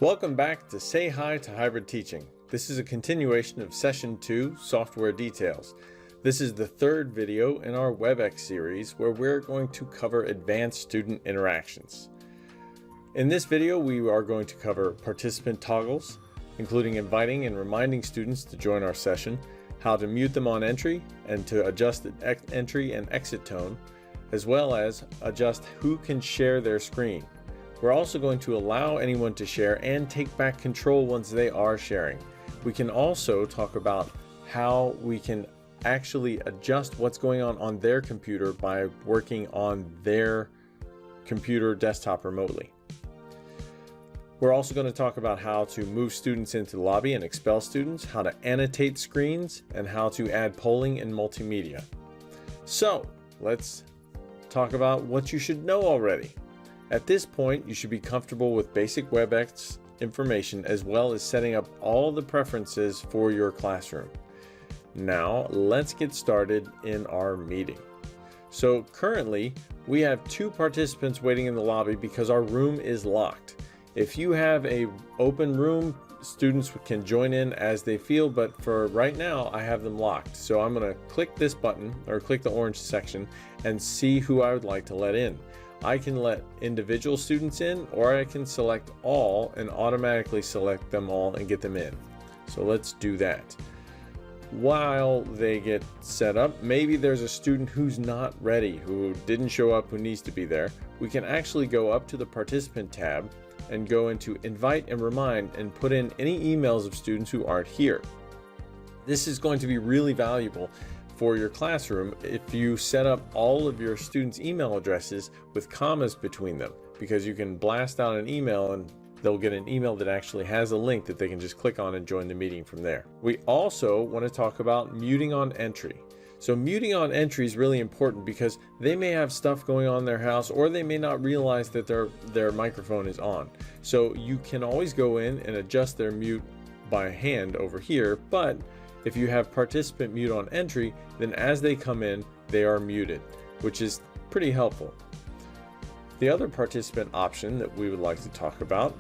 Welcome back to Say Hi to Hybrid Teaching. This is a continuation of Session 2, Software Details. This is the third video in our Webex series where we're going to cover advanced student interactions. In this video, we are going to cover participant toggles, including inviting and reminding students to join our session, how to mute them on entry and to adjust the entry and exit tone, as well as adjust who can share their screen. We're also going to allow anyone to share and take back control once they are sharing. We can also talk about how we can actually adjust what's going on their computer by working on their computer desktop remotely. We're also going to talk about how to move students into the lobby and expel students, how to annotate screens, and how to add polling and multimedia. So let's talk about what you should know already. At this point, you should be comfortable with basic WebEx information as well as setting up all the preferences for your classroom. Now, let's get started in our meeting. So currently, we have 2 participants waiting in the lobby because our room is locked. If you have an open room, students can join in as they feel, but for right now, I have them locked. So I'm going to click this button or click the orange section and see who I would like to let in. I can let individual students in, or I can select all and automatically select them all and get them in. So let's do that. While they get set up, maybe there's a student who's not ready, who didn't show up, who needs to be there. We can actually go up to the participant tab and go into invite and remind and put in any emails of students who aren't here. This is going to be really valuable for your classroom if you set up all of your students' email addresses with commas between them, because you can blast out an email and they'll get an email that actually has a link that they can just click on and join the meeting from there. We also want to talk about muting on entry. So muting on entry is really important because they may have stuff going on in their house, or they may not realize that their microphone is on. So you can always go in and adjust their mute by hand over here, but if you have participant mute on entry, then as they come in, they are muted, which is pretty helpful. The other participant option that we would like to talk about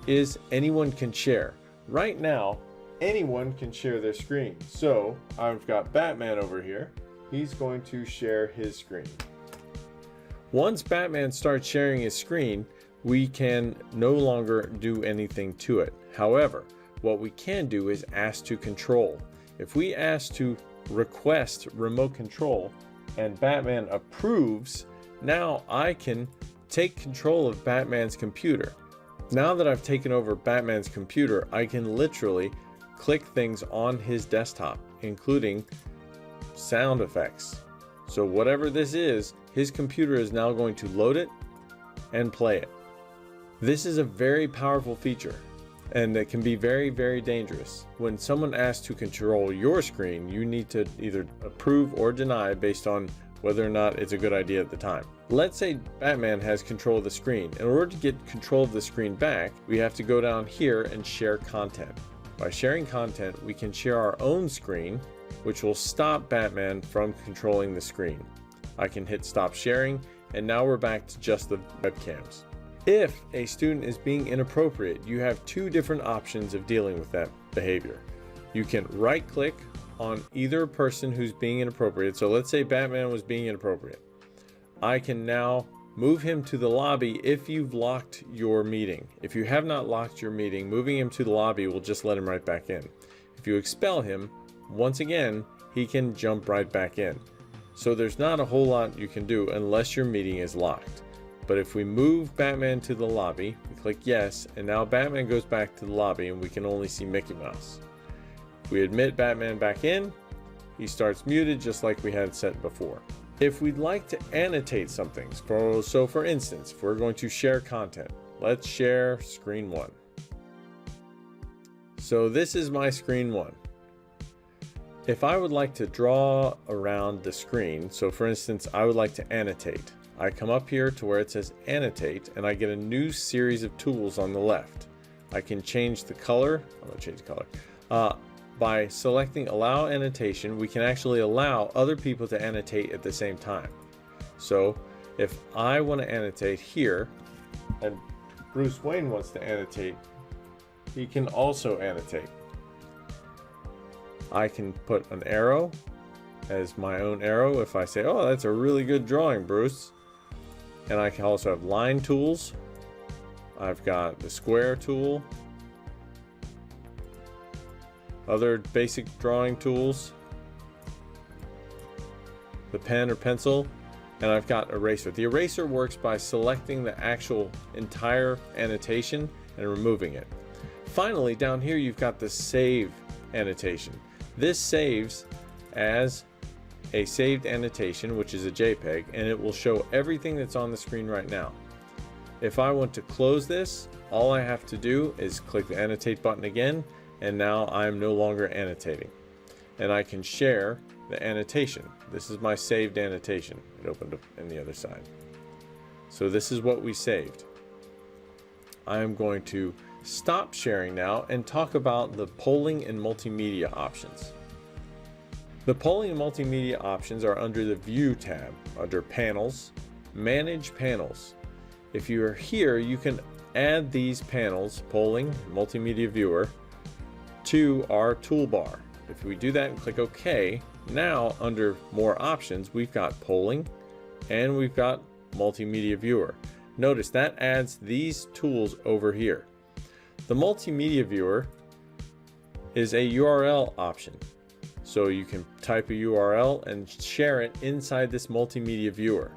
is anyone can share. Right now, anyone can share their screen. So I've got Batman over here. He's going to share his screen. Once Batman starts sharing his screen, we can no longer do anything to it. However, what we can do is ask to control. If we ask to request remote control and Batman approves, now I can take control of Batman's computer. Now that I've taken over Batman's computer, I can literally click things on his desktop, including sound effects. So whatever this is, his computer is now going to load it and play it. This is a very powerful feature, and it can be very, very dangerous. When someone asks to control your screen, you need to either approve or deny based on whether or not it's a good idea at the time. Let's say Batman has control of the screen. In order to get control of the screen back, we have to go down here and share content. By sharing content, we can share our own screen, which will stop Batman from controlling the screen. I can hit stop sharing, and now we're back to just the webcams. If a student is being inappropriate, you have 2 different options of dealing with that behavior. You can right-click on either person who's being inappropriate. So let's say Batman was being inappropriate. I can now move him to the lobby if you've locked your meeting. If you have not locked your meeting, moving him to the lobby will just let him right back in. If you expel him, once again, he can jump right back in. So there's not a whole lot you can do unless your meeting is locked. But if we move Batman to the lobby, we click yes, and now Batman goes back to the lobby and we can only see Mickey Mouse. If we admit Batman back in, he starts muted just like we had set before. If we'd like to annotate something, so for instance, if we're going to share content, let's share screen 1. So this is my screen 1. If I would like to draw around the screen, so for instance, I would like to annotate. I come up here to where it says annotate and I get a new series of tools on the left. I can change the color. I'm going to change the color. By selecting allow annotation, we can actually allow other people to annotate at the same time. So if I want to annotate here and Bruce Wayne wants to annotate he can also annotate. I can put an arrow as my own arrow if I say, oh, that's a really good drawing, Bruce. And I can also have line tools. I've got the square tool, other basic drawing tools, the pen or pencil, and I've got eraser. The eraser works by selecting the actual entire annotation and removing it. Finally, down here you've got the save annotation. This saves as a saved annotation, which is a JPEG, and it will show everything that's on the screen right now. If I want to close this, all I have to do is click the annotate button again, and now I'm no longer annotating. And I can share the annotation. This is my saved annotation. It opened up on the other side. So this is what we saved. I am going to stop sharing now and talk about the polling and multimedia options. The polling and multimedia options are under the View tab, under Panels, Manage Panels. If you are here, you can add these panels, Polling, Multimedia Viewer, to our toolbar. If we do that and click OK, now under More Options, we've got Polling and we've got Multimedia Viewer. Notice that adds these tools over here. The Multimedia Viewer is a URL option. So you can type a URL and share it inside this multimedia viewer.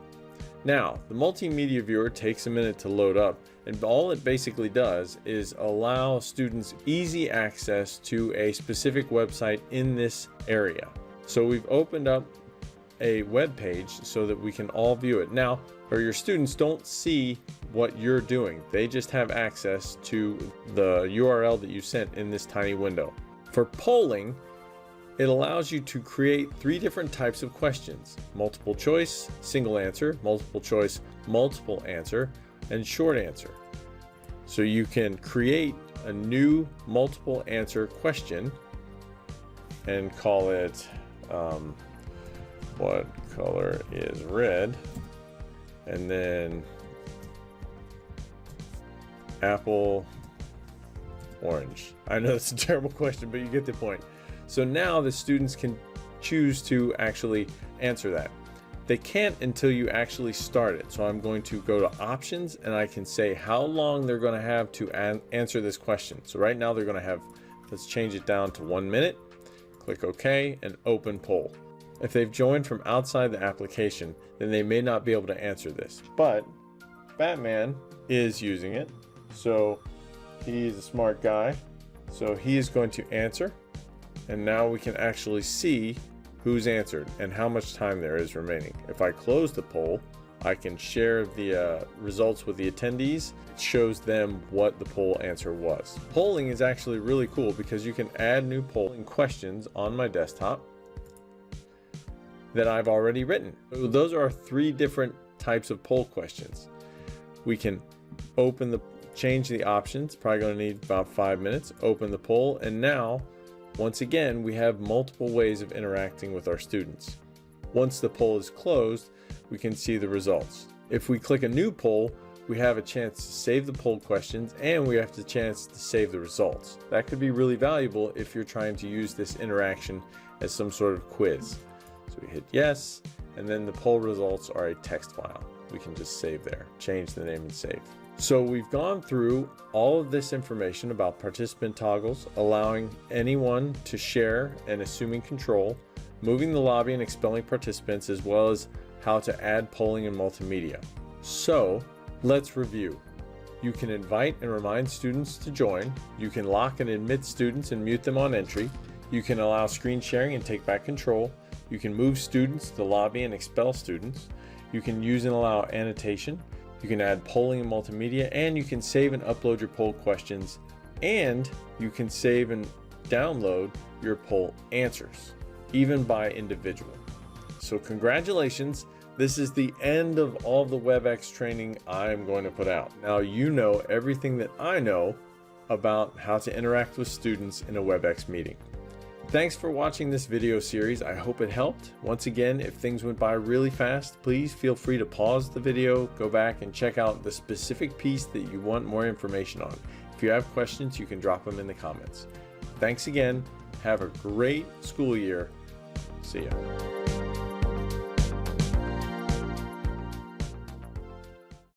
Now, the multimedia viewer takes a minute to load up, and all it basically does is allow students easy access to a specific website in this area. So we've opened up a web page so that we can all view it. Now, your students don't see what you're doing. They just have access to the URL that you sent in this tiny window. For polling, it allows you to create 3 different types of questions: multiple choice, single answer, multiple choice, multiple answer, and short answer. So you can create a new multiple answer question and call it what color is red, and then apple orange. I know that's a terrible question, but you get the point. So now the students can choose to actually answer that. They can't until you actually start it. So I'm going to go to options and I can say how long they're going to have to answer this question. So right now they're going to have, let's change it down to 1 minute. Click OK and open poll. If they've joined from outside the application, then they may not be able to answer this. But Batman is using it. So he's a smart guy. So he is going to answer. And now we can actually see who's answered and how much time there is remaining. If I close the poll, I can share the results with the attendees. It shows them what the poll answer was. Polling is actually really cool because you can add new polling questions on my desktop that I've already written. So those are 3 different types of poll questions. We can change the options, probably going to need about 5 minutes, open the poll, and now once again, we have multiple ways of interacting with our students. Once the poll is closed, we can see the results. If we click a new poll, we have a chance to save the poll questions and we have the chance to save the results. That could be really valuable if you're trying to use this interaction as some sort of quiz. So we hit yes, and then the poll results are a text file. We can just save there, change the name and save. So we've gone through all of this information about participant toggles, allowing anyone to share and assuming control, moving the lobby and expelling participants, as well as how to add polling and multimedia. So let's review. You can invite and remind students to join. You can lock and admit students and mute them on entry. You can allow screen sharing and take back control. You can move students to the lobby and expel students. You can use and allow annotation. You can add polling and multimedia, and you can save and upload your poll questions, and you can save and download your poll answers, even by individual. So congratulations, this is the end of all the WebEx training I'm going to put out. Now you know everything that I know about how to interact with students in a WebEx meeting. Thanks for watching this video series. I hope it helped. Once again, if things went by really fast, please feel free to pause the video, go back and check out the specific piece that you want more information on. If you have questions, you can drop them in the comments. Thanks again. Have a great school year. See ya.